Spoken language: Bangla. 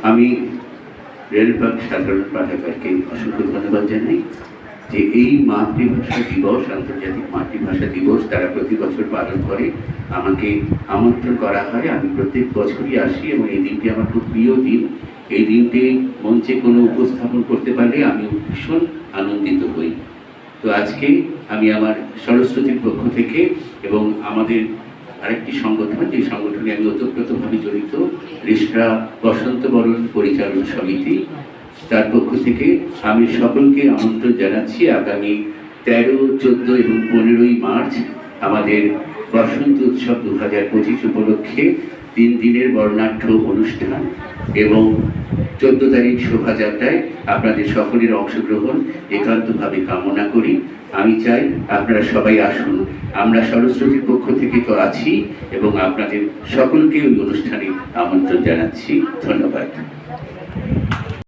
আমি রেলবাগ সাধারণ পাঠাগারকে অসংখ্য ধন্যবাদ জানাই যে এই মাতৃভাষা দিবস, আন্তর্জাতিক মাতৃভাষা দিবস তারা প্রতি বছর পালন করে। আমাকে আমন্ত্রণ করা হয়, আমি প্রত্যেক বছরই আসি এবং এই দিনটি আমার খুব প্রিয় দিন। এই দিনটি মঞ্চে কোনো উপস্থাপন করতে পারলে আমি ভীষণ আনন্দিত হই। তো আজকে আমি আমার সরস্বতীর পক্ষ থেকে এবং আমাদের আরেকটি সংগঠন, যে সংগঠনে আমি ওতপ্রোতভাবে জড়িত, রেশরা বসন্ত বরণ পরিচালন সমিতি, তার পক্ষ থেকে আমি সকলকে আমন্ত্রণ জানাচ্ছি আগামী 13, 14 এবং 15ই মার্চ আমাদের বসন্ত উৎসব 2025 উপলক্ষে 3 দিনের বর্ণাঢ্য অনুষ্ঠান এবং 14 তারিখ শোভাযাত্রায় আপনাদের সকলের অংশগ্রহণ একান্তভাবে কামনা করি। আমি চাই আপনারা সবাই আসুন। আমরা সরস্বতীর পক্ষ থেকে তো আছি এবং আপনাদের সকলকে ওই অনুষ্ঠানে আমন্ত্রণ জানাচ্ছি। ধন্যবাদ।